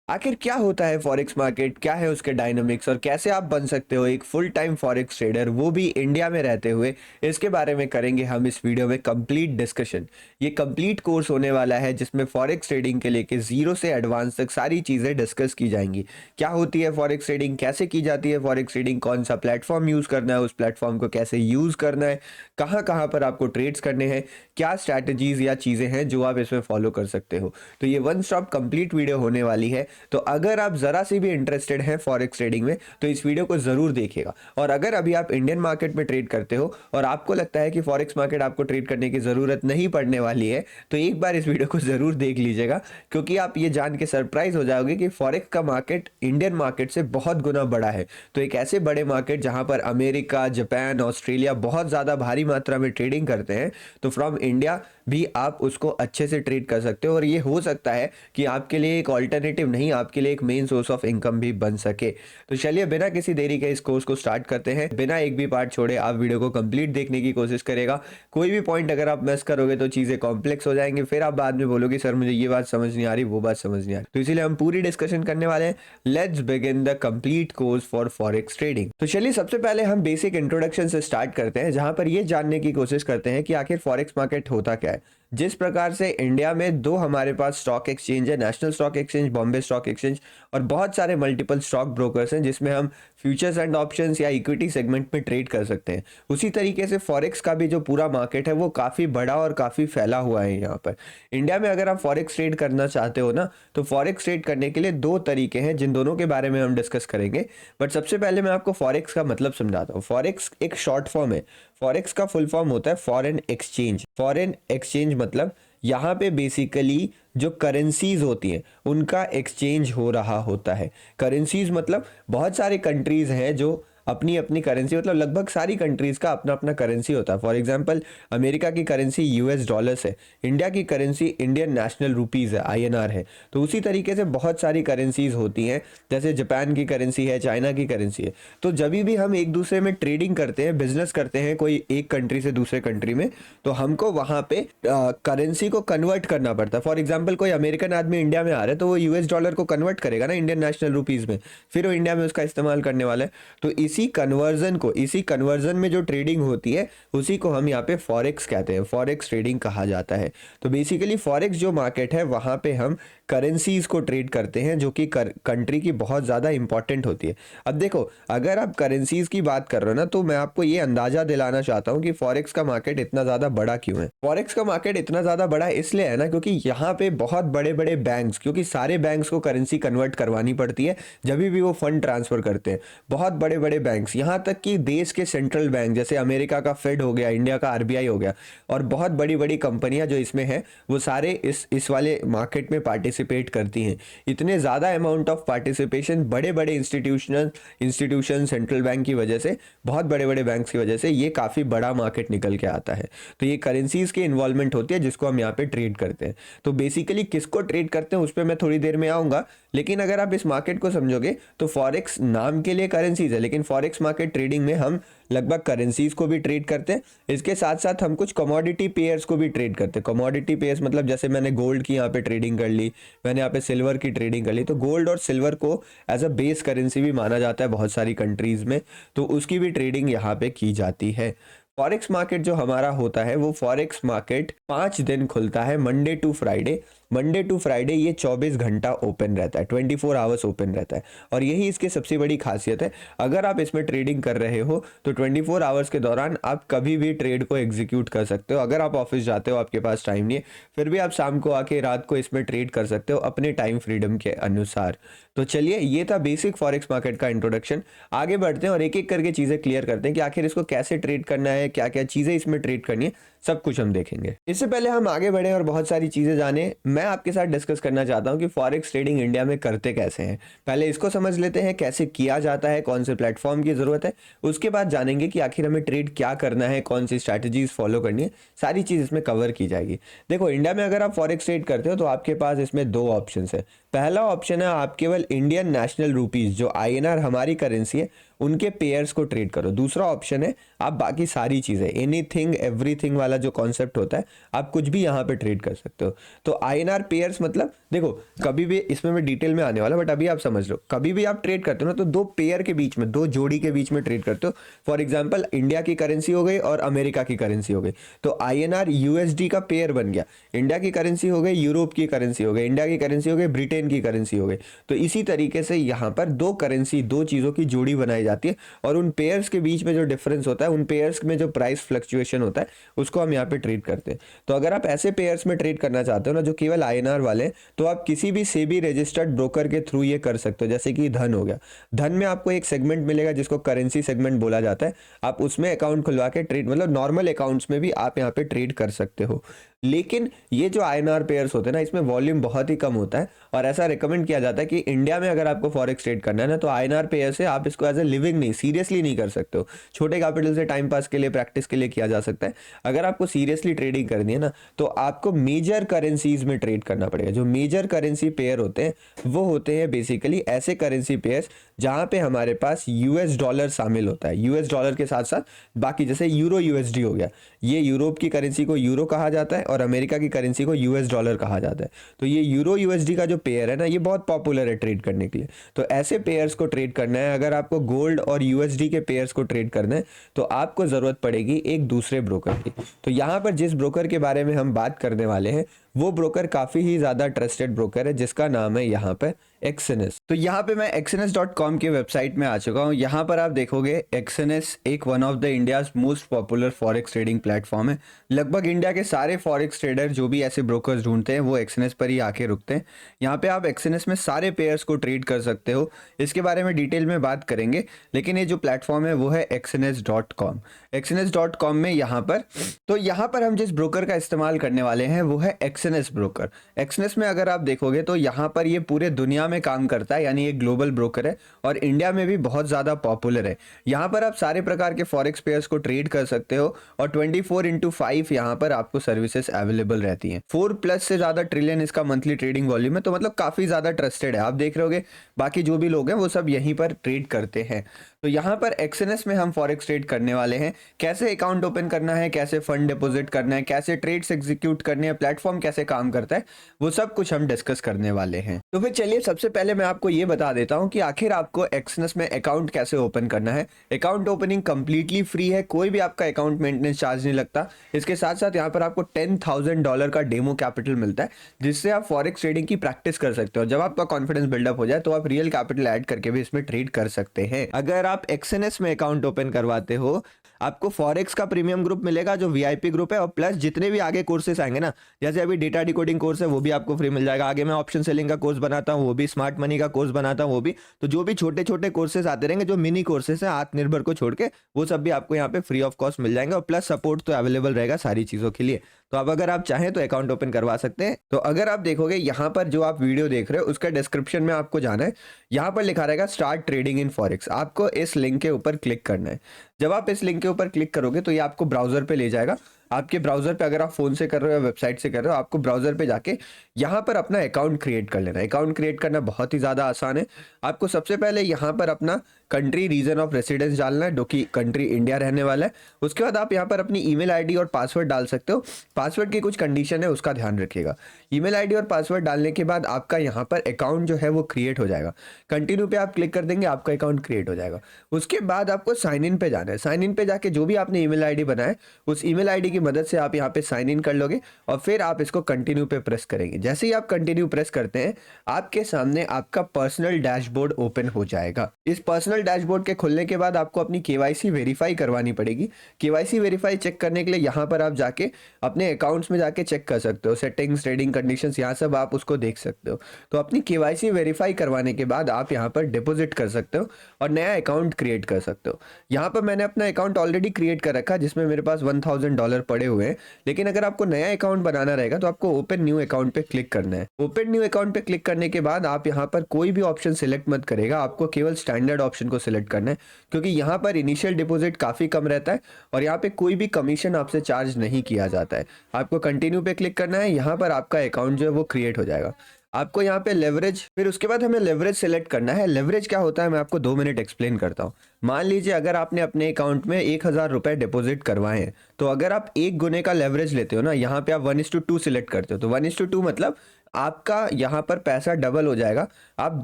आखिर क्या होता है फॉरेक्स मार्केट, क्या है उसके डायनामिक्स और कैसे आप बन सकते हो एक फुल टाइम फॉरेक्स ट्रेडर, वो भी इंडिया में रहते हुए। इसके बारे में करेंगे हम इस वीडियो में कंप्लीट डिस्कशन। ये कंप्लीट कोर्स होने वाला है जिसमें फॉरेक्स ट्रेडिंग के लेके जीरो से एडवांस तक सारी चीज़ें डिस्कस की जाएंगी। क्या होती है फॉरेक्स ट्रेडिंग, कैसे की जाती है फॉरेक्स ट्रेडिंग, कौन सा प्लेटफॉर्म यूज़ करना है, उस प्लेटफॉर्म को कैसे यूज़ करना है, कहाँ कहाँ पर आपको ट्रेड्स करने हैं, क्या स्ट्रैटेजीज या चीज़ें हैं जो आप इसमें फॉलो कर सकते हो। तो ये वन स्टॉप कंप्लीट वीडियो होने वाली है। तो अगर आप ज़रा सी भी इंटरेस्टेड हैं फॉरेक्स ट्रेडिंग में तो इस वीडियो को ज़रूर देखिएगा। और अगर अभी आप इंडियन मार्केट में ट्रेड करते हो और आपको लगता है कि फॉरेक्स मार्केट आपको ट्रेड करने की ज़रूरत नहीं पड़ने वाली है, तो एक बार इस वीडियो को ज़रूर देख लीजिएगा, क्योंकि आप ये जान के सरप्राइज हो जाओगे कि फॉरेक्स का मार्केट इंडियन मार्केट से बहुत गुना बड़ा है। तो एक ऐसे बड़े मार्केट जहां पर अमेरिका, जापान, ऑस्ट्रेलिया बहुत ज़्यादा भारी मात्रा में ट्रेडिंग करते हैं, तो फ्रॉम इंडिया भी आप उसको अच्छे से ट्रेड कर सकते हो। और ये हो सकता है कि आपके लिए एक ऑल्टरनेटिव नहीं, आपके लिए एक मेन सोर्स ऑफ इनकम भी बन सके। तो चलिए बिना किसी देरी के इस कोर्स को स्टार्ट करते हैं। बिना एक भी पार्ट छोड़े आप वीडियो को कंप्लीट देखने की कोशिश करेगा। कोई भी पॉइंट अगर आप मिस करोगे तो चीज़ें कॉम्प्लेक्स हो जाएंगी, फिर आप बाद में बोलोगे सर मुझे ये बात समझ नहीं आ रही, वो बात समझ नहीं आ रही। तो इसीलिए हम पूरी डिस्कशन करने वाले हैं। Let's begin the complete course for forex trading. तो चलिए सबसे पहले हम बेसिक इंट्रोडक्शन से स्टार्ट करते हैं, जहां पर ये जानने की कोशिश करते हैं कि आखिर फॉरेक्स मार्केट होता क्या है। जिस प्रकार से इंडिया में दो हमारे पास स्टॉक एक्सचेंज है, national stock exchange, Bombay stock exchange, और बहुत सारे मल्टीपल स्टॉक ब्रोकर्स हैं जिसमें हम फ्यूचर्स एंड ऑप्शंस या इक्विटी सेगमेंट में ट्रेड कर सकते हैं। उसी तरीके से फॉरेक्स का भी जो पूरा मार्केट है वो काफ़ी बड़ा और काफ़ी फैला हुआ है यहाँ पर। इंडिया में अगर आप फॉरेक्स ट्रेड करना चाहते हो ना, तो फॉरेक्स ट्रेड करने के लिए दो तरीके हैं जिन दोनों के बारे में हम डिस्कस करेंगे। बट सबसे पहले मैं आपको फॉरेक्स का मतलब समझाता हूँ। फॉरेक्स एक शॉर्ट फॉर्म है। फॉरेक्स का फुल फॉर्म होता है फॉरेन एक्सचेंज। फॉरेन एक्सचेंज मतलब यहाँ पे बेसिकली जो करेंसीज होती हैं उनका एक्सचेंज हो रहा होता है। करेंसीज मतलब बहुत सारे कंट्रीज हैं जो अपनी अपनी करेंसी, मतलब लगभग सारी कंट्रीज का अपना अपना करेंसी होता है। फॉर एग्जांपल अमेरिका की करेंसी यूएस डॉलर्स है, इंडिया की करेंसी इंडियन नेशनल रुपीज़ है, आईएनआर है। तो उसी तरीके से बहुत सारी करेंसीज होती हैं, जैसे जापान की करेंसी है, चाइना की करेंसी है। तो जब भी हम एक दूसरे में ट्रेडिंग करते हैं, बिजनेस करते हैं कोई एक कंट्री से दूसरे कंट्री में, तो हमको वहाँ पे करेंसी को कन्वर्ट करना पड़ता है। फॉर एग्जाम्पल कोई अमेरिकन आदमी इंडिया में आ रहा है तो वो यूएस डॉलर को कन्वर्ट करेगा ना इंडियन नेशनल रुपीज़ में, फिर वो इंडिया में उसका इस्तेमाल करने वाला है। तो इसी कन्वर्जन में जो ट्रेडिंग होती है उसी को हम यहाँ पे फॉरेक्स कहते हैं, फॉरेक्स ट्रेडिंग कहा जाता है। तो बेसिकली फॉरेक्स जो मार्केट है वहाँ पे हम करेंसीज को ट्रेड करते हैं जो कि कंट्री की बहुत ज़्यादा इंपॉर्टेंट होती है। अब देखो, अगर आप करेंसीज की बात कर रहे हो ना, तो मैं आपको ये अंदाजा दिलाना चाहता हूँ कि फॉरेक्स का मार्केट इतना ज़्यादा बड़ा क्यों है। फॉरेक्स का मार्केट इतना ज़्यादा बड़ा इसलिए है ना, क्योंकि यहाँ पे बहुत बड़े बड़े बैंक्स, क्योंकि सारे बैंक्स को करेंसी कन्वर्ट करवानी पड़ती है जब भी वो फंड ट्रांसफर करते हैं। बहुत बड़े बड़े बैंक्स, यहाँ तक कि देश के सेंट्रल बैंक जैसे अमेरिका का फेड हो गया, इंडिया का आरबीआई हो गया, और बहुत बड़ी बड़ी कंपनियां जो इसमें हैं, वो सारे इस वाले मार्केट में पार्टिसिपेट करती हैं। इतने ज़्यादा अमाउंट ऑफ पार्टिसिपेशन बड़े बड़े इंस्टीट्यूशन सेंट्रल बैंक की वजह से, बहुत बड़े बड़े बैंक्स की वजह से ये काफ़ी बड़ा मार्केट निकल के आता है। तो ये करेंसीज की इन्वॉल्वमेंट होती है जिसको हम यहाँ पे ट्रेड करते हैं। तो बेसिकली किसको ट्रेड करते हैं उस पर मैं थोड़ी देर में आऊँगा, लेकिन अगर आप इस मार्केट को समझोगे तो फॉरेक्स नाम के लिए करेंसीज है, लेकिन फॉरेक्स मार्केट ट्रेडिंग में हम लगभग करेंसीज को भी ट्रेड करते हैं। इसके साथ साथ हम कुछ कमोडिटी पेयर्स को भी ट्रेड करते हैं। कमोडिटी पेयर्स मतलब जैसे मैंने गोल्ड की यहाँ पे ट्रेडिंग कर ली, मैंने यहाँ पे सिल्वर की ट्रेडिंग कर ली। तो गोल्ड और सिल्वर को एज अ बेस करेंसी भी माना जाता है बहुत सारी कंट्रीज में, तो उसकी भी ट्रेडिंग यहाँ पे की जाती है। फॉरेक्स मार्केट जो हमारा होता है वो फॉरेक्स मार्केट 5 दिन खुलता है, Monday to Friday. Monday to Friday ये 24 घंटा ओपन रहता है, 24 आवर्स ओपन रहता है। और यही इसकी सबसे बड़ी खासियत है। अगर आप इसमें ट्रेडिंग कर रहे हो तो 24 आवर्स के दौरान आप कभी भी ट्रेड को एग्जीक्यूट कर सकते हो। अगर आप ऑफिस जाते हो, आपके पास टाइम नहीं है, फिर भी आप शाम को आके रात को इसमें ट्रेड कर सकते हो अपने टाइम फ्रीडम के अनुसार। तो चलिए, ये था बेसिक फॉरेक्स मार्केट का इंट्रोडक्शन। आगे बढ़ते हैं और एक एक करके चीज़ें क्लियर करते हैं कि आखिर इसको कैसे ट्रेड करना है, क्या क्या चीज़ें इसमें ट्रेड करनी है, सब कुछ हम देखेंगे। इससे पहले हम आगे बढ़े और बहुत सारी चीज़ें जाने, मैं आपके साथ डिस्कस करना चाहता हूं कि फॉरेक्स ट्रेडिंग इंडिया में करते कैसे हैं। पहले इसको समझ लेते हैं कैसे किया जाता है, कौन से प्लेटफॉर्म की ज़रूरत है। उसके बाद जानेंगे कि आखिर हमें ट्रेड क्या करना है, कौन सी स्ट्रैटेजीज फॉलो करनी है, सारी चीज़ इसमें कवर की जाएगी। देखो, इंडिया में अगर आप फॉरेक्स ट्रेड करते हो तो आपके पास इसमें दो ऑप्शन है। पहला ऑप्शन है आप केवल इंडियन नेशनल रुपीज़, जो आईएनआर हमारी करेंसी है, उनके पेयर्स को ट्रेड करो। दूसरा ऑप्शन है आप बाकी सारी चीज़ें, एनीथिंग एवरीथिंग वाला जो कॉन्सेप्ट होता है, आप कुछ भी यहाँ पे ट्रेड कर सकते हो। तो INR पेयर्स मतलब देखो, कभी भी इसमें मैं डिटेल में आने वाला, बट अभी आप समझ लो, कभी भी आप ट्रेड करते हो ना तो दो पेयर के बीच में, दो जोड़ी के बीच में ट्रेड करते हो। फॉर एग्जाम्पल इंडिया की करेंसी हो गई और अमेरिका की करेंसी हो गई, तो INR USD का पेयर बन गया। इंडिया की करेंसी हो गई, यूरोप की करेंसी हो गई, इंडिया की करेंसी हो गई, ब्रिटेन की करेंसी हो गई। तो इसी तरीके से यहाँ पर दो करेंसी, दो चीज़ों की जोड़ी बनाई जाती है, और उन पेयर्स के बीच में जो डिफरेंस होता है, उन पेयर्स में जो प्राइस फ्लक्चुएशन होता है, उसको हम यहाँ पे ट्रेड करते हैं। तो अगर आप ऐसे पेयर्स में ट्रेड करना चाहते हो ना जो केवल INR वाले हैं, तो आप किसी भी सेबी रजिस्टर्ड ब्रोकर के थ्रू ये कर सकते हो। जैसे कि धन हो गया, धन में आपको एक सेगमेंट मिलेगा जिसको करेंसी सेगमेंट बोला जाता है। आप उसमें अकाउंट खुलवा के ट्रेड, मतलब नॉर्मल अकाउंट्स में भी आप यहाँ पे ट्रेड कर सकते हो। लेकिन ये जो INR पेयर्स होते हैं ना, इसमें वॉल्यूम बहुत ही कम होता है, और ऐसा रिकमेंड किया जाता है कि इंडिया में अगर आपको फॉरेक्स ट्रेड करना है ना, तो INR पेयर से आप इसको एज ए लिविंग नहीं, सीरियसली नहीं कर सकते हो। छोटे कैपिटल से टाइम पास के लिए, प्रैक्टिस के लिए किया जा सकता है। अगर आपको सीरियसली ट्रेडिंग करनी है ना, तो आपको मेजर करेंसीज में ट्रेड करना पड़ेगा। जो मेजर करेंसी पेयर होते हैं वो होते हैं बेसिकली ऐसे करेंसी पेयर्स जहाँ पे हमारे पास US डॉलर शामिल होता है। US डॉलर के साथ साथ बाकी, जैसे यूरो USD हो गया, ये यूरोप की करेंसी को यूरो कहा जाता है और अमेरिका की करेंसी को US डॉलर कहा जाता है। तो ये यूरो USD का जो पेयर है ना, ये बहुत पॉपुलर है ट्रेड करने के लिए। तो ऐसे पेयर्स को ट्रेड करना है, अगर आपको गोल्ड और USD के पेयर्स को ट्रेड करना है, तो आपको ज़रूरत पड़ेगी एक दूसरे ब्रोकर की। तो यहाँ पर जिस ब्रोकर के बारे में हम बात करने वाले हैं, वो ब्रोकर काफ़ी ही ज़्यादा ट्रस्टेड ब्रोकर है, जिसका नाम है यहाँ पर एक्सएनएस। तो यहाँ पे मैं exns.com की वेबसाइट में आ चुका हूँ। यहाँ पर आप देखोगे एक्सएनएस एक one of the India's most popular forex trading platform है। लगभग इंडिया के सारे फॉरेक्स ट्रेडर जो भी ऐसे ब्रोकर्स ढूंढते हैं वो एक्सएनएस पर ही आके रुकते हैं। यहाँ पे आप एक्सएनएस में सारे पेयर्स को ट्रेड कर सकते हो। इसके बारे में डिटेल में बात करेंगे, लेकिन ये जो प्लेटफॉर्म है वो है exns.com। exns.com में यहाँ पर हम जिस ब्रोकर का इस्तेमाल करने वाले हैं वो है एक्सएनएस ब्रोकर। एक्सएनएस में अगर आप देखोगे तो यहाँ पर ये पूरे दुनिया में काम करता है, यानी एक ग्लोबल ब्रोकर है, और इंडिया में भी बहुत ज़्यादा पॉपुलर है। यहाँ पर आप सारे प्रकार के फॉरेक्स पेयर्स को ट्रेड कर सकते हो, और 24/5 यहाँ पर आपको सर्विसेज अवेलेबल रहती हैं। 4+ से ज़्यादा ट्रिलियन इसका मंथली ट्रेडिंग वॉल्यूम है, तो मतलब काफ़ी ज़्यादा ट्रस्टेड है। आप देख रहे होगे बाकी जो भी लोग हैं वो सब यहीं पर ट्रेड करते हैं। तो यहाँ पर एक्सएनएस में हम फॉरेक्स ट्रेड करने वाले हैं। कैसे अकाउंट ओपन करना है, कैसे फंड डिपॉजिट करना है, कैसे ट्रेड्स एग्जीक्यूट करने हैं, प्लेटफॉर्म कैसे काम करता है, वो सब कुछ हम डिस्कस करने वाले हैं। तो फिर चलिए सबसे पहले मैं आपको ये बता देता हूँ कि आखिर आपको एक्सएनएस में अकाउंट कैसे ओपन करना है। अकाउंट ओपनिंग कंप्लीटली फ्री है, कोई भी आपका अकाउंट मेंटेनेंस चार्ज नहीं लगता। इसके साथ साथ यहाँ पर आपको $10,000 का डेमो कैपिटल मिलता है, जिससे आप फॉरेक्स ट्रेडिंग की प्रैक्टिस कर सकते हो। जब आपका कॉन्फिडेंस बिल्डअप हो जाए तो आप रियल कैपिटल ऐड करके भी इसमें ट्रेड कर सकते हैं। अगर आप एक्सएनएस में अकाउंट ओपन करवाते हो, आपको फॉरेक्स का प्रीमियम ग्रुप मिलेगा जो VIP ग्रुप है, और प्लस जितने भी आगे कोर्सेस आएंगे ना, जैसे अभी डेटा डिकोडिंग कोर्स है वो भी आपको फ्री मिल जाएगा। आगे मैं ऑप्शन सेलिंग का कोर्स बनाता हूँ वो भी, स्मार्ट मनी का कोर्स बनाता हूँ वो भी। तो जो भी छोटे छोटे कोर्सेस आते रहेंगे, जो मिनी कोर्सेस हैं आत्मनिर्भर को छोड़ के, वो सब भी आपको यहाँ पे फ्री ऑफ कॉस्ट मिल जाएंगे, और प्लस सपोर्ट तो अवेलेबल रहेगा सारी चीज़ों के लिए। तो अब अगर आप चाहें तो अकाउंट ओपन करवा सकते हैं। तो अगर आप देखोगे यहाँ पर जो आप वीडियो देख रहे हो उसका डिस्क्रिप्शन में आपको जाना है, यहाँ पर लिखा रहेगा स्टार्ट ट्रेडिंग इन फॉरेक्स। आपको इस लिंक के ऊपर क्लिक करना है। जब आप इस लिंक के ऊपर क्लिक करोगे तो ये आपको ब्राउजर पे ले जाएगा। आपके ब्राउजर पे, अगर आप फोन से कर रहे हो या वेबसाइट से कर रहे हो, आपको ब्राउजर पे जाके यहाँ पर अपना अकाउंट क्रिएट कर लेना है। अकाउंट क्रिएट करना बहुत ही ज़्यादा आसान है। आपको सबसे पहले यहाँ पर अपना कंट्री, रीजन ऑफ रेसिडेंस डालना है, जो कि कंट्री इंडिया रहने वाला है। उसके बाद आप यहाँ पर अपनी ईमेल आईडी और पासवर्ड डाल सकते हो। पासवर्ड की कुछ कंडीशन है, उसका ध्यान रखिएगा। ईमेल आईडी और पासवर्ड डालने के बाद आपका यहाँ पर अकाउंट जो है वो क्रिएट हो जाएगा। कंटिन्यू पे आप क्लिक कर देंगे, आपका अकाउंट क्रिएट हो जाएगा। उसके बाद आपको साइन इन पे जाना है। साइन इन पे जाके जो भी आपने ईमेल आईडी बनाया, उस ईमेल आईडी की मदद से आप यहाँ पे साइन इन कर लोगे, और फिर आप इसको कंटिन्यू पे प्रेस करेंगे। जैसे ही आप कंटिन्यू प्रेस करते हैं, आपके सामने आपका पर्सनल डैशबोर्ड ओपन हो जाएगा। इस पर्सनल डैशबोर्ड के खुलने के बाद आपको अपनी KYC वेरीफाई करवानी पड़ेगी। KYC वेरीफाई चेक करने के लिए यहाँ पर आप जाके अपने अकाउंट्स में जाके चेक कर सकते हो। सेटिंग्स, ट्रेडिंग कंडीशंस, यहाँ सब आप उसको देख सकते हो। तो अपनी KYC वेरीफाई करवाने के बाद आप यहाँ पर डिपॉजिट कर सकते हो और नया अकाउंट क्रिएट कर सकते हो। यहाँ पर मैंने अपना अकाउंट ऑलरेडी क्रिएट कर रखा है, जिसमें मेरे पास $1,000 पड़े हुए हैं। लेकिन अगर आपको नया अकाउंट बनाना रहेगा तो आपको ओपन न्यू अकाउंट पे क्लिक करना है। ओपन न्यू अकाउंट पे क्लिक करने के बाद आप यहाँ पर कोई भी ऑप्शन सिलेक्ट मत करेगा, आपको केवल स्टैंडर्ड ऑप्शन को सिलेक्ट करना है, क्योंकि यहाँ पर इनिशियल डिपॉजिट काफ़ी कम रहता है और यहाँ पे कोई भी कमीशन आपसे चार्ज नहीं किया जाता है। आपको कंटिन्यू पे क्लिक करना है, यहाँ पर आपका अकाउंट जो है वो क्रिएट हो जाएगा। आपको यहाँ पे लेवरेज, फिर उसके बाद हमें लेवरेज सेलेक्ट करना है। लेवरेज क्या होता है मैं आपको 2 मिनट एक्सप्लेन करता हूँ। मान लीजिए अगर आपने अपने अकाउंट में 1000 रुपये डिपॉजिट करवाए हैं, तो अगर आप 1 गुने का लेवरेज लेते हो ना, यहाँ पे आप 1:2 सिलेक्ट करते हो, तो 1:2 मतलब आपका यहाँ पर पैसा डबल हो जाएगा। आप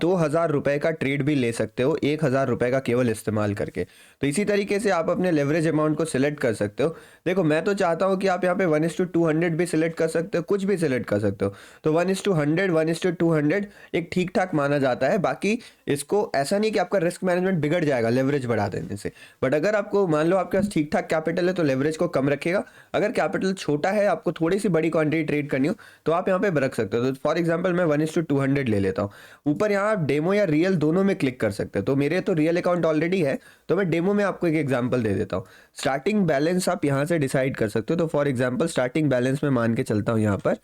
2000 रुपये का ट्रेड भी ले सकते हो 1000 रुपये का केवल इस्तेमाल करके। तो इसी तरीके से आप अपने लेवरेज अमाउंट को सिलेक्ट कर सकते हो। देखो मैं तो चाहता हूँ कि आप यहाँ पे 1:200 भी सिलेक्ट कर सकते हो, कुछ भी सिलेक्ट कर सकते हो। तो 1:100 1:200 एक ठीक ठाक माना जाता है। बाकी इसको ऐसा नहीं कि आपका रिस्क मैनेजमेंट बिगड़ जाएगा लेवरेज बढ़ा देने से, बट अगर आपको मान लो आपके पास ठीक ठाक कैपिटल है तो लेवरेज को कम रखेगा। अगर कैपिटल छोटा है, आपको थोड़ी सी बड़ी क्वांटिटी ट्रेड करनी हो, तो आप यहाँ पे रख सकते हो। तो फॉर एग्जांपल मैं 1:200 ले लेता हूँ। ऊपर यहाँ आप डेमो या रियल दोनों में क्लिक कर सकते हैं। तो मेरे तो रियल अकाउंट ऑलरेडी है, तो मैं डेमो में आपको एक एग्जांपल दे देता हूँ। स्टार्टिंग बैलेंस आप यहाँ से डिसाइड कर सकते हो। तो फॉर एग्जांपल स्टार्टिंग बैलेंस में मान के चलता हूँ यहाँ पर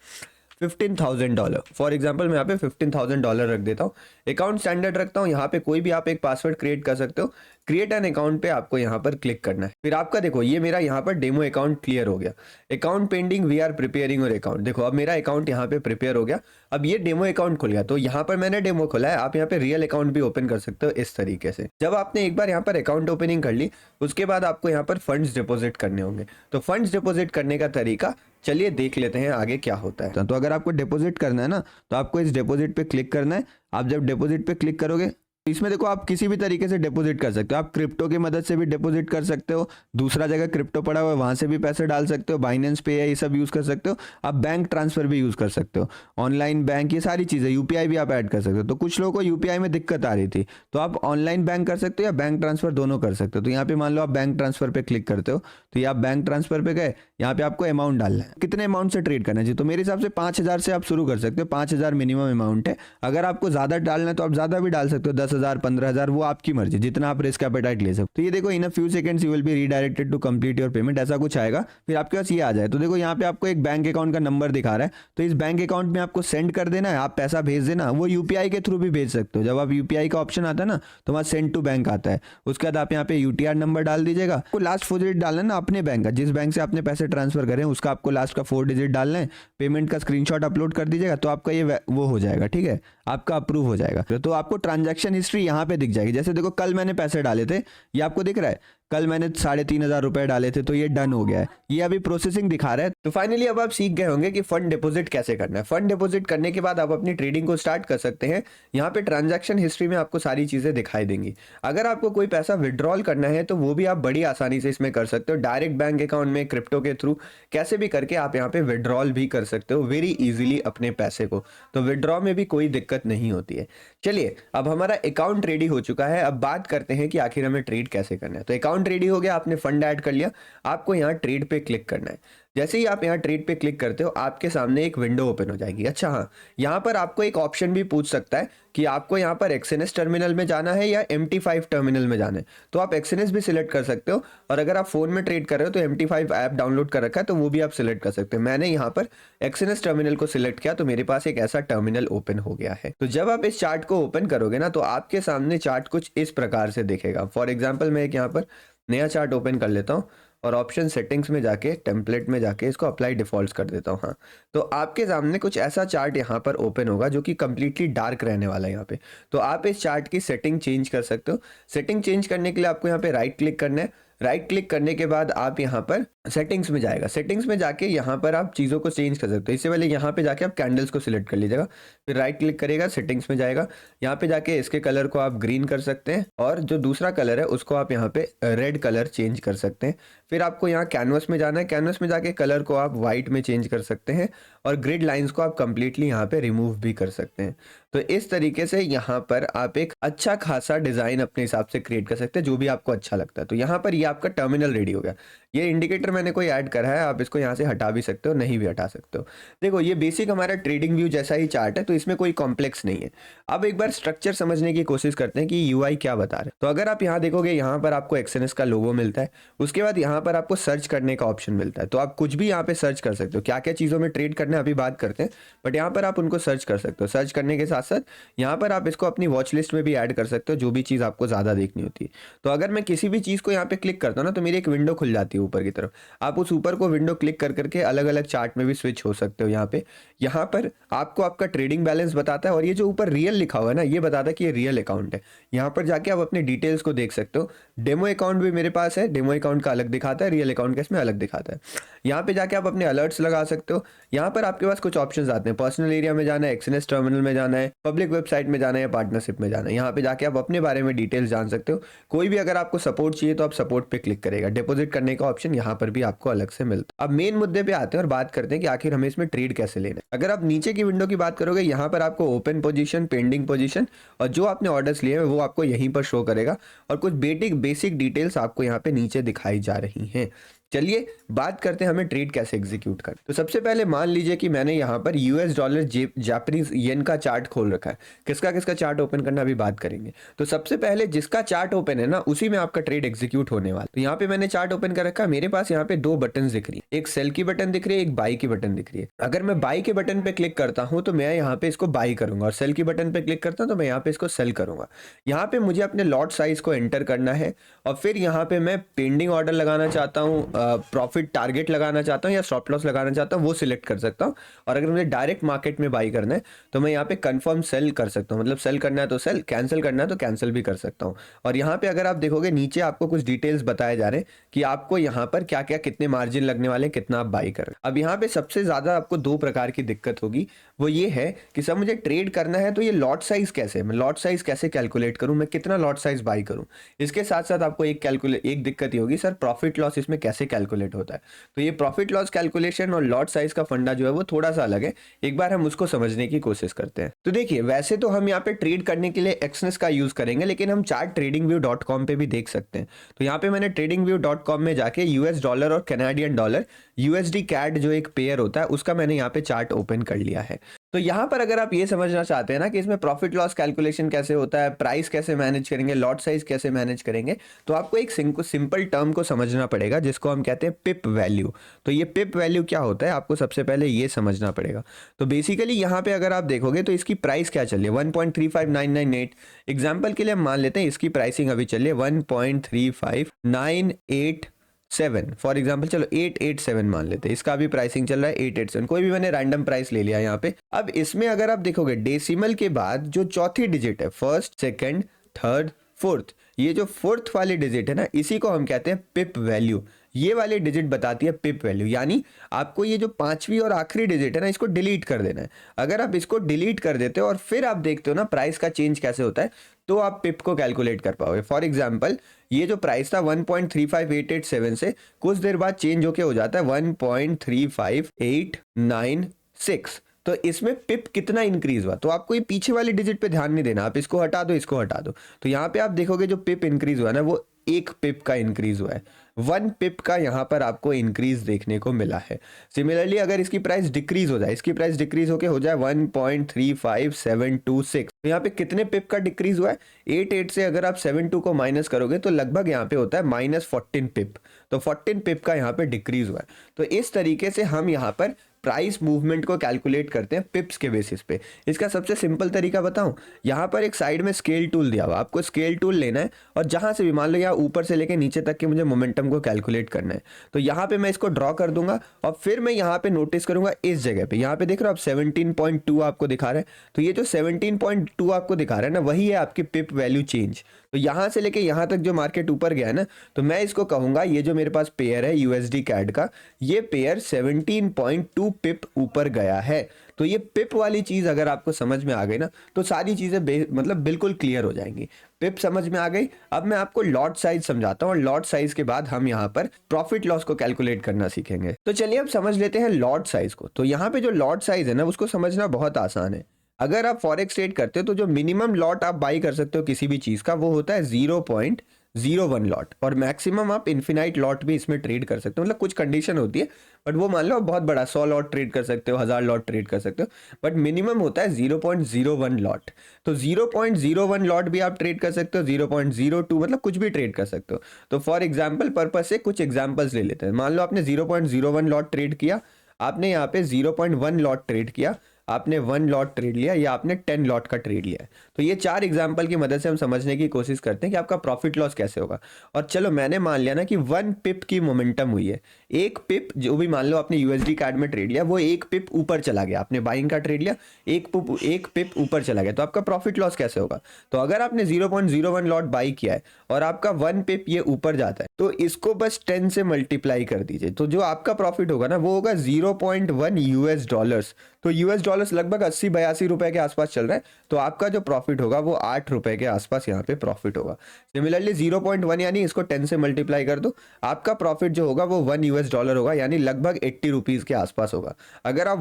$15,000। फॉर एग्जांपल मैं यहाँ पे $15,000 रख देता हूँ। अकाउंट स्टैंडर्ड रखता हूँ। यहाँ पे कोई भी आप एक पासवर्ड क्रिएट कर सकते हो। क्रिएट एन अकाउंट पे आपको यहाँ पर क्लिक करना है। फिर आपका देखो ये मेरा यहाँ पर डेमो अकाउंट क्लियर हो गया। Account pending, we are preparing your account. देखो अब मेरा अकाउंट यहाँ पे प्रिपेयर हो गया। अब ये डेमो अकाउंट खुल गया। तो यहाँ पर मैंने डेमो खोला है, आप यहाँ पे रियल अकाउंट भी ओपन कर सकते हो इस तरीके से। जब आपने एक बार यहाँ पर अकाउंट ओपनिंग कर ली, उसके बाद आपको यहाँ पर फंड्स डिपॉजिट करने होंगे। तो फंड्स डिपॉजिट करने का तरीका चलिए देख लेते हैं आगे क्या होता है। तो अगर आपको डिपॉजिट करना है ना, तो आपको इस डिपॉजिट पे क्लिक करना है। आप जब डिपॉजिट पे क्लिक करोगे, इसमें देखो आप किसी भी तरीके से डिपॉजिट कर सकते हो। आप क्रिप्टो की मदद से भी डिपॉजिट कर सकते हो, दूसरा जगह क्रिप्टो पड़ा हुआ है वहां से भी पैसे डाल सकते हो, बाइनेंस पे है ये सब यूज कर सकते हो। आप बैंक ट्रांसफर भी यूज कर सकते हो, ऑनलाइन बैंक, ये सारी चीजें, यूपीआई भी आप ऐड कर सकते हो। तो कुछ लोगों को यूपीआई में दिक्कत आ रही थी, तो आप ऑनलाइन बैंक कर सकते हो या बैंक ट्रांसफर दोनों कर सकते हो। तो यहाँ पे मान लो आप बैंक ट्रांसफर पे क्लिक करते हो, तो ये आप बैंक ट्रांसफर पे गए। यहाँ पे आपको अमाउंट डालना है, कितने अमाउंट से ट्रेड करना चाहिए। तो मेरे हिसाब से 5000 से आप शुरू कर सकते हो। 5000 मिनिमम अमाउंट है। अगर आपको ज्यादा डालना है तो आप ज्यादा भी डाल सकते हो, 10,000 15,000, वो आपकी मर्जी, जितना आप रिस्क एपेटाइट ले सकते हो। तो ये देखो in a few seconds you will be redirected to complete your payment, ऐसा कुछ आएगा। फिर आपके पास ये आ जाए, तो देखो यहाँ पे आपको एक बैंक अकाउंट का नंबर दिखा रहा है। तो इस बैंक अकाउंट में आपको सेंड कर देना है, आप पैसा भेज देना। वो यूपीआई के थ्रू भी भेज सकते हो। जब आप यूपीआई का ऑप्शन आता है ना, तो वहाँ सेंड टू बैंक आता है। उसके बाद आप यहाँ पे यूटीआर नंबर डाल दीजिएगा। आपको लास्ट 4 डिजिट डालना है ना अपने बैंक का, जिस बैंक से आपने पैसे ट्रांसफर करें उसका आपको लास्ट का 4 डिजिट डालना है। पेमेंट का स्क्रीनशॉट अपलोड कर दीजिएगा, तो आपका ये वो हो जाएगा, ठीक है, आपका अप्रूव हो जाएगा। तो आपको ट्रांजैक्शन हिस्ट्री यहाँ पे दिख जाएगी। जैसे देखो कल मैंने पैसे डाले थे, ये आपको दिख रहा है। कल मैंने 3,500 रुपए डाले थे, तो ये डन हो गया है, ये अभी प्रोसेसिंग दिखा रहा है। तो फाइनली अब आप सीख गए होंगे कि फंड डिपॉजिट कैसे करना है। फंड डिपॉजिट करने के बाद आप अपनी ट्रेडिंग को स्टार्ट कर सकते हैं। यहाँ पे ट्रांजैक्शन हिस्ट्री में आपको सारी चीजें दिखाई देंगी। अगर आपको कोई पैसा विड्रॉल करना है तो वो भी आप बड़ी आसानी से इसमें कर सकते हो। डायरेक्ट बैंक अकाउंट में, क्रिप्टो के थ्रू, कैसे भी करके आप यहाँ पे विड्रॉल भी कर सकते हो वेरी इजीली अपने पैसे को। तो विड्रॉ में भी कोई दिक्कत नहीं होती है। चलिए अब हमारा अकाउंट रेडी हो चुका है। अब बात करते हैं कि आखिर हमें ट्रेड कैसे करना है। तो अकाउंट रेडी हो गया, आपने फंड ऐड कर लिया, आपको यहाँ ट्रेड पे क्लिक करना है। जैसे ही आप यहाँ ट्रेड पे क्लिक करते हो, आपके सामने एक विंडो ओपन हो जाएगी। अच्छा हाँ, यहाँ पर आपको एक ऑप्शन भी पूछ सकता है कि आपको यहाँ पर एक्सएनएस टर्मिनल में जाना है या MT5 टर्मिनल में जाना है। तो आप एक्सएनएस भी सिलेक्ट कर सकते हो, और अगर आप फोन में ट्रेड कर रहे हो तो MT5 ऐप डाउनलोड कर रखा है, तो वो भी आप सिलेक्ट कर सकते हो। मैंने यहाँ पर एक्सएनएस टर्मिनल को सिलेक्ट किया, तो मेरे पास एक ऐसा टर्मिनल ओपन हो गया है। तो जब आप इस चार्ट को ओपन करोगे ना, तो आपके सामने चार्ट कुछ इस प्रकार से दिखेगा। फॉर एग्जाम्पल मैं एक यहाँ पर नया चार्ट ओपन कर लेता हूँ और ऑप्शन सेटिंग्स में जाके, टेम्पलेट में जाके इसको अप्लाई डिफॉल्ट्स कर देता हूँ। हाँ, तो आपके सामने कुछ ऐसा चार्ट यहाँ पर ओपन होगा जो कि कंप्लीटली डार्क रहने वाला है यहाँ पे। तो आप इस चार्ट की सेटिंग चेंज कर सकते हो। सेटिंग चेंज करने के लिए आपको यहाँ पे राइट क्लिक करना है। राइट क्लिक करने के बाद आप यहाँ पर सेटिंग्स में जाएगा। सेटिंग्स में जाके यहाँ पर आप चीज़ों को चेंज कर सकते हो। इससे पहले यहाँ पे जाके आप कैंडल्स को सिलेक्ट कर लीजिएगा। फिर राइट क्लिक करेगा, सेटिंग्स में जाएगा, यहाँ पे जाके इसके कलर को आप ग्रीन कर सकते हैं, और जो दूसरा कलर है उसको आप यहाँ पे रेड कलर चेंज कर सकते हैं। फिर आपको यहाँ कैनवस में जाना है। कैनवस में जाके कलर को आप व्हाइट में चेंज कर सकते हैं, और ग्रिड लाइंस को आप कंप्लीटली यहाँ पे रिमूव भी कर सकते हैं। तो इस तरीके से यहाँ पर आप एक अच्छा खासा डिजाइन अपने हिसाब से क्रिएट कर सकते हैं, जो भी आपको अच्छा लगता है। तो यहाँ पर ये आपका टर्मिनल रेडी हो गया। ये इंडिकेटर मैंने कोई ऐड करा है, आप इसको यहाँ से हटा भी सकते हो, नहीं भी हटा सकते हो। देखो ये बेसिक हमारा ट्रेडिंग व्यू जैसा ही चार्ट है, तो इसमें कोई कॉम्प्लेक्स नहीं है। अब एक बार स्ट्रक्चर समझने की कोशिश करते हैं कि यूआई क्या बता रहे हैं। तो अगर आप यहाँ देखोगे, यहाँ पर आपको एक्सएनएस का लोगो मिलता है। उसके बाद यहाँ पर आपको सर्च करने का ऑप्शन मिलता है। तो आप कुछ भी यहाँ पे सर्च कर सकते हो। क्या क्या चीज़ों में ट्रेड करना है अभी बात करते हैं, बट यहाँ पर आप उनको सर्च कर सकते हो। सर्च करने के साथ साथ साथ यहाँ पर आप इसको अपनी वॉच लिस्ट में भी ऐड कर सकते हो, जो भी चीज़ आपको ज़्यादा देखनी होती है। तो अगर मैं किसी भी चीज़ को यहाँ पे क्लिक करता हूँ ना, तो मेरी एक विंडो खुल जाती है ऊपर की तरफ। आप उस ऊपर को विंडो क्लिक कर करके अलग अलग चार्ट में भी स्विच हो सकते हो। यहाँ पर आपको आपका ट्रेडिंग बैलेंस बताता है, और ये जो ऊपर रियल लिखा हुआ है ना, ये बताता है कि ये रियल अकाउंट है। यहाँ पर जाके आप अपने डिटेल्स को देख सकते हो। डेमो अकाउंट भी मेरे पास है, डेमो अकाउंट का अलग दिखाता है, रियल अकाउंट का इसमें अलग दिखाता है। यहाँ पे जाके आप अपने अलर्ट्स लगा सकते हो। यहाँ पर आपके पास कुछ ऑप्शंस आते हैं, पर्सनल एरिया में जाना है, एक्सएनएस टर्मिनल में जाना है, पब्लिक वेबसाइट में जाना है, या पार्टनरशिप में जाना है। यहाँ पे जाके आप अपने बारे में डिटेल्स जान सकते हो। कोई भी अगर आपको सपोर्ट चाहिए तो आप सपोर्ट पे क्लिक करेगा। डिपॉजिट करने का ऑप्शन यहाँ पर भी आपको अलग से मिलता है। अब मेन मुद्दे पे आते हैं और बात करते हैं कि आखिर हमें इसमें ट्रेड कैसे लेना है। अगर आप नीचे की विंडो की बात करोगे, यहाँ पर आपको ओपन पोजीशन, पेंडिंग पोजीशन और जो आपने ऑर्डर्स लिए हैं वो आपको यहीं पर शो करेगा, और कुछ बेसिक डिटेल्स आपको यहाँ पे नीचे दिखाई जा रही हैं। चलिए बात करते हैं हमें ट्रेड कैसे एग्जीक्यूट कर। तो सबसे पहले मान लीजिए कि मैंने यहाँ पर यूएस डॉलर जापानीज येन का चार्ट खोल रखा है। किसका किसका चार्ट ओपन करना अभी बात करेंगे। तो सबसे पहले जिसका चार्ट ओपन है ना, उसी में आपका ट्रेड एग्जीक्यूट होने वाला। तो यहाँ पे मैंने चार्ट ओपन कर रखा है। मेरे पास यहाँ पे दो बटन दिख रही है, एक सेल की बटन दिख रही है, एक बाई की बटन दिख रही है। अगर मैं बाई के बटन पे क्लिक करता हूँ तो मैं यहाँ पे इसको बाई करूंगा, और सेल की बटन पे क्लिक करता हूँ तो मैं यहाँ पे इसको सेल करूंगा। यहाँ पे मुझे अपने लॉट साइज को एंटर करना है, और फिर यहाँ पे मैं पेंडिंग ऑर्डर लगाना चाहता हूँ, प्रॉफिट टारगेट लगाना चाहता हूँ, या स्टॉप लॉस लगाना चाहता हूँ, वो सिलेक्ट कर सकता हूँ। और अगर मुझे डायरेक्ट मार्केट में बाई करना है तो मैं यहाँ पे कंफर्म सेल कर सकता हूँ, मतलब सेल करना है तो सेल, कैंसिल करना है तो कैंसिल भी कर सकता हूँ। और यहाँ पे अगर आप देखोगे नीचे आपको कुछ डिटेल्स बताए जा रहे हैं कि आपको यहाँ पर क्या क्या कितने मार्जिन लगने वाले, कितना आप बाई कर। अब यहाँ पे सबसे ज्यादा आपको दो प्रकार की दिक्कत होगी, वो ये है कि सर मुझे ट्रेड करना है तो ये लॉट साइज कैसे, मैं लॉट साइज कैसे कैलकुलेट करूं, मैं कितना लॉट साइज बाई करूं। इसके साथ साथ आपको एक दिक्कत ये होगी, सर प्रॉफिट लॉस इसमें कैसे कैलकुलेट होता है। तो ये प्रॉफिट लॉस कैलकुलेशन और लॉट साइज का फंडा जो है वो थोड़ा सा अलग है। एक बार हम उसको समझने की कोशिश करते हैं। तो देखिए, वैसे तो हम यहाँ पे ट्रेड करने के लिए एक्सनेस का यूज करेंगे, लेकिन हम चार्ट tradingview.com पे भी देख सकते हैं। तो यहाँ पे मैंने tradingview.com में जाके यूएस डॉलर और कैनेडियन डॉलर यूएसडी कैड जो एक पेयर होता है उसका मैंने यहाँ पे चार्ट ओपन कर लिया है। तो यहाँ पर अगर आप ये समझना चाहते हैं ना कि इसमें प्रॉफिट लॉस कैलकुलेशन कैसे होता है, प्राइस कैसे मैनेज करेंगे, लॉट साइज कैसे मैनेज करेंगे, तो आपको एक सिंपल टर्म को समझना पड़ेगा जिसको हम कहते हैं पिप वैल्यू। तो ये पिप वैल्यू क्या होता है आपको सबसे पहले ये समझना पड़ेगा। तो बेसिकली यहाँ पे अगर आप देखोगे तो इसकी प्राइस क्या चल रही है, 1.35998। एग्जाम्पल के लिए हम मान लेते हैं इसकी प्राइसिंग अभी चल रही है 1.35987, फॉर एग्जाम्पल चलो 887 मान लेते हैं, इसका भी प्राइसिंग चल रहा है 887। कोई भी मैंने रैंडम प्राइस ले लिया यहाँ पे। अब इसमें अगर आप देखोगे डेसिमल के बाद जो चौथी डिजिट है, फर्स्ट, सेकंड, थर्ड, फोर्थ, ये जो फोर्थ वाली डिजिट है ना, इसी को हम कहते हैं पिप वैल्यू। ये वाली डिजिट बताती है पिप वैल्यू, यानी आपको ये जो पांचवी और आखिरी डिजिट है ना, इसको डिलीट कर देना है। अगर आप इसको डिलीट कर देते हो और फिर आप देखते हो ना प्राइस का चेंज कैसे होता है, तो आप पिप को कैलकुलेट कर पाओगे। फॉर एग्जांपल ये जो प्राइस था 1.35887 से कुछ देर बाद चेंज होके हो जाता है 1.35896। तो इसमें पिप कितना इंक्रीज हुआ, तो आपको ये पीछे वाली डिजिट पे ध्यान नहीं देना, आप इसको हटा दो, इसको हटा दो। तो यहाँ पे आप देखोगे जो पिप इंक्रीज हुआ ना, वो 1 पिप का इंक्रीज हुआ है, 1 पिप का यहाँ पर आपको इंक्रीज देखने को मिला है। सिमिलरली अगर इसकी प्राइस डिक्रीज हो जाए, इसकी प्राइस डिक्रीज होके हो जाए 1.35726, तो यहाँ पे कितने पिप का डिक्रीज हुआ है, 88 से अगर आप 72 को माइनस करोगे तो लगभग यहाँ पे होता है -14 पिप। तो 14 पिप का यहाँ पे डिक्रीज हुआ है। तो इस तरीके से हम यहाँ पर प्राइस मूवमेंट को कैलकुलेट करते हैं पिप्स के बेसिस पे। इसका सबसे सिंपल तरीका बताऊं, यहाँ पर एक साइड में स्केल टूल दिया हुआ, आपको स्केल टूल लेना है और जहां से भी, मान लो यहाँ ऊपर से लेके नीचे तक के मुझे मोमेंटम को कैलकुलेट करना है, तो यहाँ पे मैं इसको ड्रॉ कर दूंगा और फिर मैं यहाँ पे नोटिस करूंगा इस जगह पे, यहाँ पे देख रहे हो आप 17.2 आपको दिखा रहा है। तो ये जो 17.2 आपको दिखा रहा है ना, वही है आपकी पिप वैल्यू चेंज। तो यहाँ से लेके यहाँ तक जो मार्केट ऊपर गया है ना, तो मैं इसको कहूंगा ये जो मेरे पास पेयर है यूएसडी कैड का, ये पेयर 17.2 पिप ऊपर गया है। तो ये पिप वाली चीज अगर आपको समझ में आ गई ना, तो सारी चीजें मतलब बिल्कुल क्लियर हो जाएंगी। पिप समझ में आ गई। अब मैं आपको लॉट साइज समझाता हूँ और लॉट साइज के बाद हम यहाँ पर प्रॉफिट लॉस को कैलकुलेट करना सीखेंगे। तो चलिए अब समझ लेते हैं लॉट साइज को। तो यहाँ पे जो लॉट साइज है ना, उसको समझना बहुत आसान है। अगर आप फॉरेक्स ट्रेड करते हो तो जो मिनिमम लॉट आप बाई कर सकते हो किसी भी चीज का, वो होता है 0.01 लॉट, और मैक्सिमम आप इन्फिनाइट लॉट भी इसमें ट्रेड कर सकते हो। मतलब कुछ कंडीशन होती है, बट वो मान लो आप बहुत बड़ा 100 लॉट ट्रेड कर सकते हो, 1000 लॉट ट्रेड कर सकते हो, बट मिनिमम होता है 0.01 लॉट। तो 0.01 लॉट भी आप ट्रेड कर सकते हो, 0.02, मतलब कुछ भी ट्रेड कर सकते हो। तो फॉर एग्जाम्पल पर्पज से कुछ एग्जाम्पल्स ले लेते हैं। मान लो आपने 0.01 लॉट ट्रेड किया, आपने यहाँ पे 0.1 लॉट ट्रेड किया, आपने 1 लॉट ट्रेड लिया या आपने 10 लॉट का ट्रेड लिया है। तो ये 4 एग्जांपल की मदद से हम समझने की कोशिश करते हैं कि आपका प्रॉफिट लॉस कैसे होगा। और चलो मैंने मान लिया ना कि 1 पिप की मोमेंटम हुई है, 1 पिप जो भी मान लो आपने यूएसडी कार्ड में ट्रेड लिया, वो 1 पिप ऊपर चला गया, आपने बाइंग का ट्रेड लिया, 1 पिप ऊपर चला गया, तो आपका प्रॉफिट लॉस कैसे होगा। तो अगर आपने 0.01 लॉट बाई किया है और आपका 1 पिप ये ऊपर जाता है, तो इसको बस 10 से मल्टीप्लाई कर दीजिए, तो जो आपका प्रॉफिट होगा ना वो होगा 0.1 यूएस डॉलर्स। तो यूएस डॉलर्स लगभग 80-82 रुपए के आसपास चल रहा है, तो आपका जो प्रॉफिट होगा वो 8 रुपए के आसपास यहाँ पे प्रॉफिट होगा। सिमिलरली 0.1 यानी इसको 10 से मल्टीप्लाई कर दो, आपका प्रॉफिट जो होगा वो 1 यूएस डॉलर होगा, यानी लगभग 80 रुपीज के आसपास होगा। अगर आप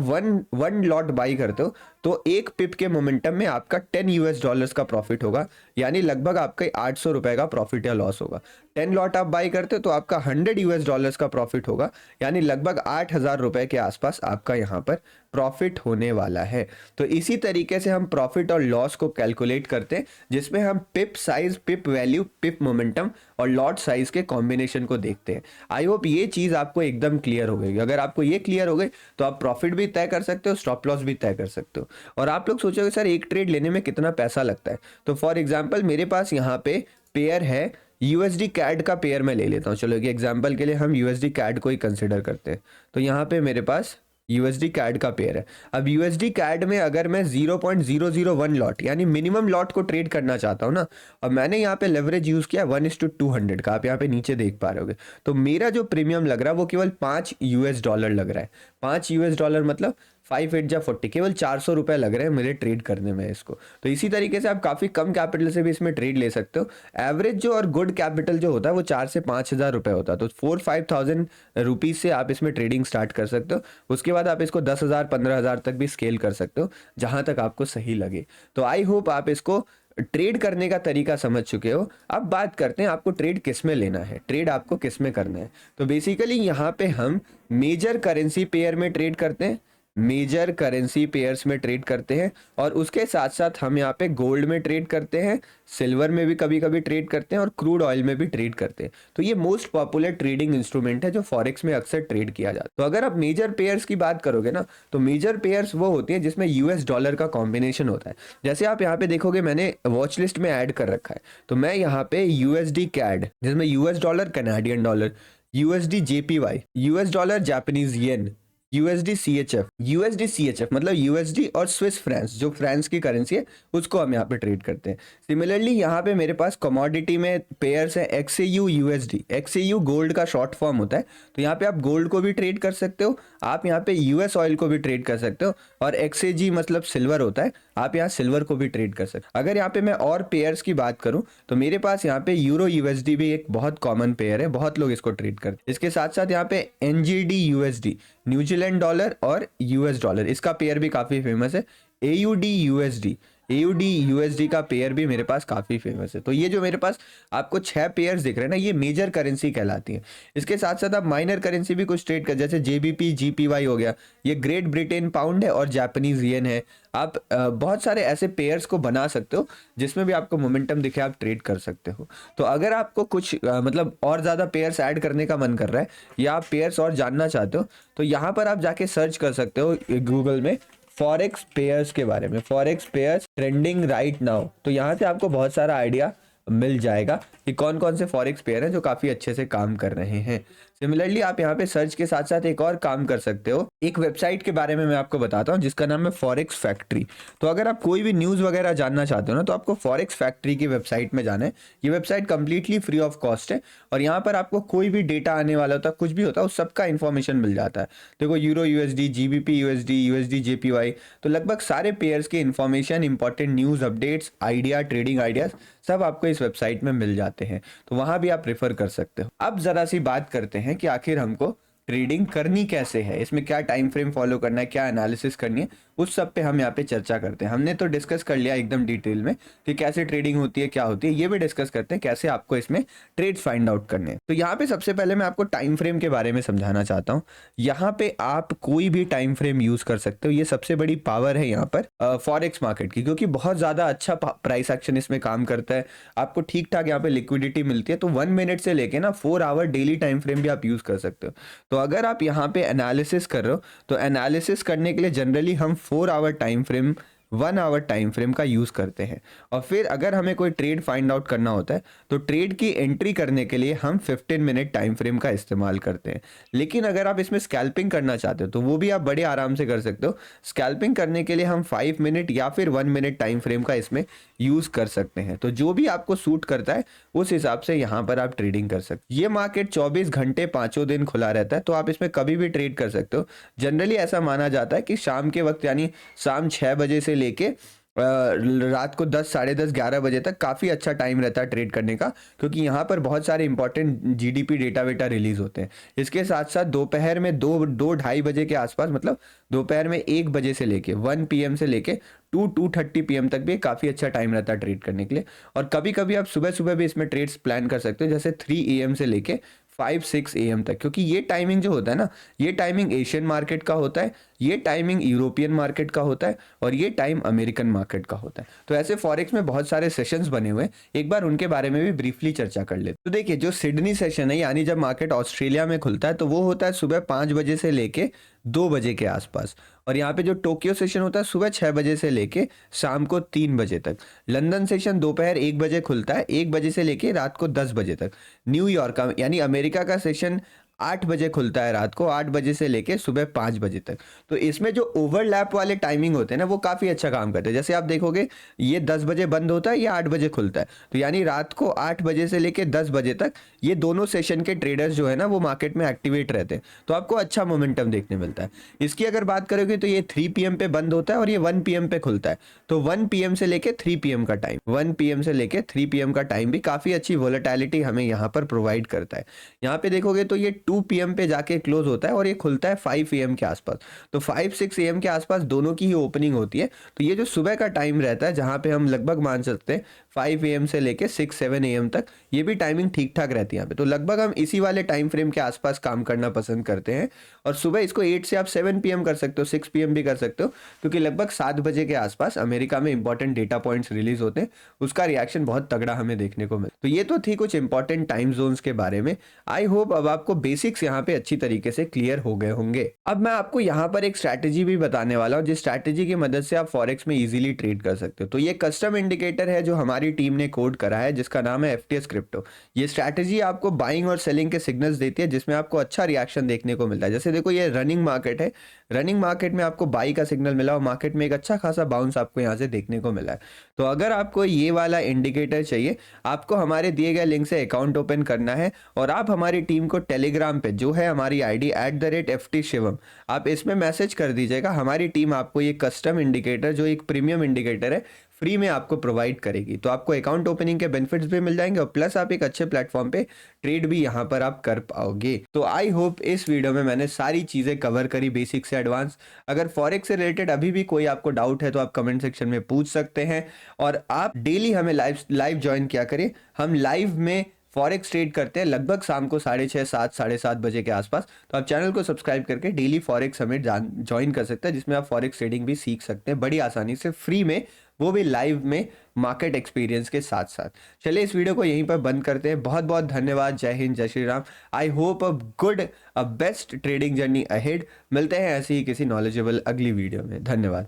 वन लॉट बाई करते हो तो 1 पिप के मोमेंटम में आपका 10 यूएस डॉलर्स का प्रॉफिट होगा, यानी लगभग आपके 800 रुपए का प्रॉफिट या लॉस होगा। 10 लॉट आप बाई करते हो तो आपका 100 यूएस डॉलर्स का प्रॉफिट होगा, यानी लगभग 8,000 रुपए के आसपास आपका यहाँ पर प्रॉफिट होने वाला है। तो इसी तरीके से हम प्रॉफिट और लॉस को कैलकुलेट करते हैं, जिसमें हम पिप साइज, पिप वैल्यू, पिप मोमेंटम और लॉट साइज के कॉम्बिनेशन को देखते हैं। आई होप ये चीज़ आपको एकदम क्लियर हो गई। अगर आपको ये क्लियर हो गई तो आप प्रॉफिट भी तय कर सकते हो, स्टॉप लॉस भी तय कर सकते हो। और आप लोग सोचोगे सर एक ट्रेड लेने में कितना पैसा लगता है, तो फॉर एग्जाम्पल मेरे पास यहाँ पे पेयर है यूएसडी कैड का पेयर मैं ले लेता हूँ। चलो एक एग्जांपल के लिए हम यूएसडी कैड को ही कंसिडर करते हैं। तो यहाँ पे मेरे पास यूएसडी कैड का पेयर है। अब यूएसडी कैड में अगर मैं 0.001 लॉट यानी मिनिमम लॉट को ट्रेड करना चाहता हूँ ना, और मैंने यहाँ पे लेवरेज यूज किया 1:200 का, आप यहाँ पे नीचे देख पा रहे होगे, तो मेरा जो प्रीमियम लग रहा है वो केवल 5 यूएस डॉलर लग रहा है। 5 यूएस डॉलर मतलब 5×8=40, केवल 400 रुपए लग रहे हैं मेरे ट्रेड करने में इसको। तो इसी तरीके से आप काफ़ी कम कैपिटल से भी इसमें ट्रेड ले सकते हो। एवरेज जो और गुड कैपिटल जो होता है वो 4 से 5,000 रुपए होता है, तो 4-5,000 रुपीज़ से आप इसमें ट्रेडिंग स्टार्ट कर सकते हो। उसके बाद आप इसको 10,000 15,000 तक भी स्केल कर सकते हो, जहाँ तक आपको सही लगे। तो आई होप आप इसको ट्रेड करने का तरीका समझ चुके हो। अब बात करते हैं आपको ट्रेड किस में लेना है, ट्रेड आपको किस में करना है। तो बेसिकली यहाँ पे हम मेजर करेंसी पेयर में ट्रेड करते हैं, मेजर करेंसी पेयर्स में ट्रेड करते हैं, और उसके साथ साथ हम यहाँ पे गोल्ड में ट्रेड करते हैं, सिल्वर में भी कभी कभी ट्रेड करते हैं, और क्रूड ऑयल में भी ट्रेड करते हैं। तो ये मोस्ट पॉपुलर ट्रेडिंग इंस्ट्रूमेंट है जो फॉरेक्स में अक्सर ट्रेड किया जाता है। तो अगर आप मेजर पेयर्स की बात करोगे ना, तो मेजर पेयर्स वो होती हैं जिसमें यूएस डॉलर का कॉम्बिनेशन होता है। जैसे आप यहाँ पे देखोगे मैंने वॉच लिस्ट में ऐड कर रखा है, तो मैं यहाँ पे यूएसडी कैड जिसमें US dollar, Canadian dollar, USD JPY, US dollar, Japanese yen, USD CHF मतलब यूएसडी और स्विस फ्रांस, जो फ्रांस की करेंसी है उसको हम यहाँ पे ट्रेड करते हैं। सिमिलरली यहाँ पे मेरे पास कमोडिटी में पेयर्स है एक्सएयू यूएसडी, एक्सएयू गोल्ड का शॉर्ट फॉर्म होता है, तो यहाँ पे आप गोल्ड को भी ट्रेड कर सकते हो, आप यहाँ पे यूएस ऑयल को भी ट्रेड कर सकते हो, और एक्सएजी मतलब सिल्वर होता है, आप यहाँ सिल्वर को भी ट्रेड कर सकते हो। अगर यहाँ पे मैं और पेयर्स की बात करूँ तो मेरे पास यहाँ पे यूरो यूएसडी भी एक बहुत कॉमन पेयर है, बहुत लोग इसको ट्रेड करते हैं। इसके साथ साथ यहाँ पे एनजीडी यूएसडी, न्यूजीलैंड डॉलर और यूएस डॉलर, इसका पेयर भी काफी फेमस है। एयूडी यूएसडी का पेयर भी मेरे पास काफी फेमस है। तो ये जो मेरे पास आपको 6 पेयर्स दिख रहे हैं ना, ये मेजर करेंसी कहलाती हैं। इसके साथ साथ आप माइनर करेंसी भी कुछ ट्रेड कर, जैसे जेबीपी जीपीवाई हो गया, ये ग्रेट ब्रिटेन पाउंड है और जापानीज येन है। आप बहुत सारे ऐसे पेयर्स को बना सकते हो जिसमें भी आपको मोमेंटम दिखे, आप ट्रेड कर सकते हो। तो अगर आपको कुछ मतलब और ज़्यादा पेयर्स ऐड करने का मन कर रहा है या आप पेयर्स और जानना चाहते हो, तो यहाँ पर आप जाके सर्च कर सकते हो गूगल में फॉरेक्स पेयर्स के बारे में, forex pairs trending right now. तो यहाँ से आपको बहुत सारा आइडिया मिल जाएगा कि कौन कौन से फॉरेक्स पेयर हैं जो काफ़ी अच्छे से काम कर रहे हैं। सिमिलरली आप यहाँ पे सर्च के साथ साथ एक और काम कर सकते हो, एक वेबसाइट के बारे में मैं आपको बताता हूँ जिसका नाम है फॉरेक्स फैक्ट्री। तो अगर आप कोई भी न्यूज़ वगैरह जानना चाहते हो ना, तो आपको फॉरेक्स फैक्ट्री की वेबसाइट में जाना है। ये website completely free of cost है, और यहाँ पर आपको कोई भी डेटा आने वाला होता है, कुछ भी होता है, उस सबका इन्फॉर्मेशन मिल जाता है। देखो euro USD, GBP USD, USD JPY, तो लगभग सारे पेयर्स की information, important news updates, idea, trading ideas सब आपको इस वेबसाइट में मिल जाते हैं। तो वहां भी आप रेफर कर सकते हो। अब जरा सी बात करते हैं कि आखिर हमको ट्रेडिंग करनी कैसे है, इसमें क्या टाइम फ्रेम फॉलो करना है, क्या एनालिसिस करनी है, उस सब पे हम यहाँ पे चर्चा करते हैं। हमने तो डिस्कस कर लिया एकदम डिटेल में कि कैसे ट्रेडिंग होती है, क्या होती है, ये भी डिस्कस करते हैं कैसे आपको इसमें ट्रेड्स फाइंड आउट करने हैं। तो यहाँ पे सबसे पहले मैं आपको टाइम फ्रेम के बारे में समझाना चाहता हूँ। यहाँ पे आप कोई भी टाइम फ्रेम यूज कर सकते हो, ये सबसे बड़ी पावर है यहाँ पर फॉरेक्स मार्केट की, क्योंकि बहुत ज्यादा अच्छा प्राइस एक्शन इसमें काम करता है, आपको ठीक ठाक यहाँ पे लिक्विडिटी मिलती है। तो 1 मिनट से लेके ना 4 आवर डेली टाइम फ्रेम भी आप यूज कर सकते हो। तो अगर आप यहाँ पे एनालिसिस कर रहे हो, तो एनालिसिस करने के लिए जनरली हम 4 hour time frame 1 hour time frame का यूज़ करते हैं। और फिर अगर हमें कोई ट्रेड फाइंड आउट करना होता है तो ट्रेड की एंट्री करने के लिए हम 15 मिनट टाइम फ्रेम का इस्तेमाल करते हैं। लेकिन अगर आप इसमें स्कैल्पिंग करना चाहते हो तो वो भी आप बड़े आराम से कर सकते हो। स्कैल्पिंग करने के लिए हम 5 मिनट या फिर 1 मिनट टाइम फ्रेम का इसमें यूज़ कर सकते हैं। तो जो भी आपको सूट करता है उस हिसाब से यहाँ पर आप ट्रेडिंग कर सकते हो। ये मार्केट 24 घंटे पाँचों दिन खुला रहता है, तो आप इसमें कभी भी ट्रेड कर सकते हो। जनरली ऐसा माना जाता है कि शाम के वक्त यानी शाम 6 बजे से लेके रात को 10 साढ़े 10 11 बजे तक काफ़ी अच्छा टाइम रहता है ट्रेड करने का, क्योंकि यहाँ पर बहुत सारे इंपॉर्टेंट जीडीपी डेटा वेटा रिलीज होते हैं। इसके साथ साथ दोपहर में 2 ढाई बजे के आसपास, मतलब दोपहर में 1 बजे से लेके 1 पीएम से लेके 2:30 पीएम तक भी काफ़ी अच्छा टाइम रहता है ट्रेड करने के लिए। और कभी कभी आप सुबह सुबह भी इसमें ट्रेड्स प्लान कर सकते हो, जैसे 3 AM से लेके 5-6 AM तक, क्योंकि ये टाइमिंग जो होता है ना, ये टाइमिंग एशियन मार्केट का होता है, ये टाइमिंग यूरोपियन मार्केट का होता है और ये टाइम अमेरिकन मार्केट का होता है। तो ऐसे फॉरेक्स में बहुत सारे सेशंस बने हुए हैं, एक बार उनके बारे में भी ब्रीफली चर्चा कर लेते। तो देखिए, जो सिडनी सेशन है यानी जब मार्केट ऑस्ट्रेलिया में खुलता है तो वो होता है सुबह 5 बजे से लेके 2 बजे के आसपास। और यहाँ पे जो टोक्यो सेशन होता है सुबह 6 बजे से लेके शाम को 3 बजे तक। लंदन सेशन दोपहर 1 बजे खुलता है, 1 बजे से लेके रात को 10 बजे तक। न्यूयॉर्क का यानी अमेरिका का सेशन 8 बजे खुलता है, रात को 8 बजे से लेके सुबह 5 बजे तक। तो इसमें जो ओवरलैप वाले टाइमिंग होते हैं ना, वो काफ़ी अच्छा काम करते हैं। जैसे आप देखोगे ये 10 बजे बंद होता है, ये 8 बजे खुलता है, तो यानी रात को 8 बजे से लेके 10 बजे तक ये दोनों सेशन के ट्रेडर्स जो है ना वो मार्केट में एक्टिवेट रहते हैं, तो आपको अच्छा मोमेंटम देखने मिलता है। इसकी अगर बात करोगे तो ये 3 PM पे बंद होता है और ये 1 PM पे खुलता है। तो 1 PM से लेके 3 PM का टाइम, 1 PM से लेके 3 PM का टाइम भी काफ़ी अच्छी वोलेटिलिटी हमें यहाँ पर प्रोवाइड करता है। यहाँ पे देखोगे तो ये 2 PM पे जाके क्लोज होता है और ये खुलता है 5 AM के आसपास। तो 5-6 AM के आसपास दोनों की ही ओपनिंग होती है। तो ये जो सुबह का टाइम रहता है जहाँ पे हम लगभग मान सकते हैं 5 AM से लेके 6-7 AM तक, ये भी टाइमिंग ठीक ठाक रहती है यहाँ पे। तो लगभग हम इसी वाले टाइम फ्रेम के आसपास काम करना पसंद करते हैं। और सुबह इसको 8 से आप 7 PM कर सकते हो, 6 PM भी कर सकते हो, क्योंकि लगभग 7 बजे के आसपास अमेरिका में इंपॉर्टेंट डेटा पॉइंट्स रिलीज होते हैं, उसका रिएक्शन बहुत तगड़ा हमें देखने को मिलता है। तो ये तो थी कुछ इंपॉर्टेंट टाइम जोन्स के बारे में। आई होप अब आपको बेसिक्स यहाँ पे अच्छी तरीके से क्लियर हो गए होंगे। अब मैं आपको यहाँ पर एक स्ट्रैटेजी भी बताने वाला हूँ, जिस स्ट्रैटेजी की मदद से आप फॉरेक्स में इजीली ट्रेड कर सकते हो। तो ये कस्टम इंडिकेटर है जो हमारी टीम ने कोड करा है, जिसका नाम है FTS क्रिप्टो। ये स्ट्रैटेजी आपको बाइंग और सेलिंग के सिग्नल्स देती है, जिसमें आपको अच्छा रिएक्शन देखने को मिलता है। जैसे देखो, ये रनिंग मार्केट है, रनिंग मार्केट में आपको बाई का सिग्नल मिला और मार्केट में एक अच्छा खासा बाउंस आपको यहाँ से देखने को मिला है। तो अगर आपको ये वाला इंडिकेटर चाहिए, आपको हमारे दिए गए लिंक से अकाउंट ओपन करना है और आप हमारी टीम को टेलीग्राम पे, जो है हमारी ID @FT शिवम, आप इसमें मैसेज कर दीजिएगा। हमारी टीम आपको ये कस्टम इंडिकेटर, जो एक प्रीमियम इंडिकेटर है, फ्री में आपको प्रोवाइड करेगी। तो आपको अकाउंट ओपनिंग के बेनिफिट्स भी मिल जाएंगे और प्लस आप एक अच्छे प्लेटफॉर्म पे ट्रेड भी यहाँ पर आप कर पाओगे। तो आई होप इस वीडियो में मैंने सारी चीज़ें कवर करी, बेसिक से एडवांस। अगर फॉरेक्स से रिलेटेड अभी भी कोई आपको डाउट है तो आप कमेंट सेक्शन में पूछ सकते हैं। और आप डेली हमें लाइव ज्वाइन किया करें। हम लाइव में फॉरेक्स ट्रेड करते हैं लगभग शाम को 6:30 7 7:30 बजे के आसपास। तो आप चैनल को सब्सक्राइब करके डेली फॉरेक्स समिट ज्वाइन कर सकते हैं, जिसमें आप फॉरेक्स ट्रेडिंग भी सीख सकते हैं बड़ी आसानी से, फ्री में, वो भी लाइव में मार्केट एक्सपीरियंस के साथ साथ। चलिए इस वीडियो को यहीं पर बंद करते हैं। बहुत बहुत धन्यवाद। जय हिंद, जय Shri Ram. I hope a best trading journey ahead. मिलते हैं ऐसे ही किसी नॉलेजेबल अगली वीडियो में। धन्यवाद।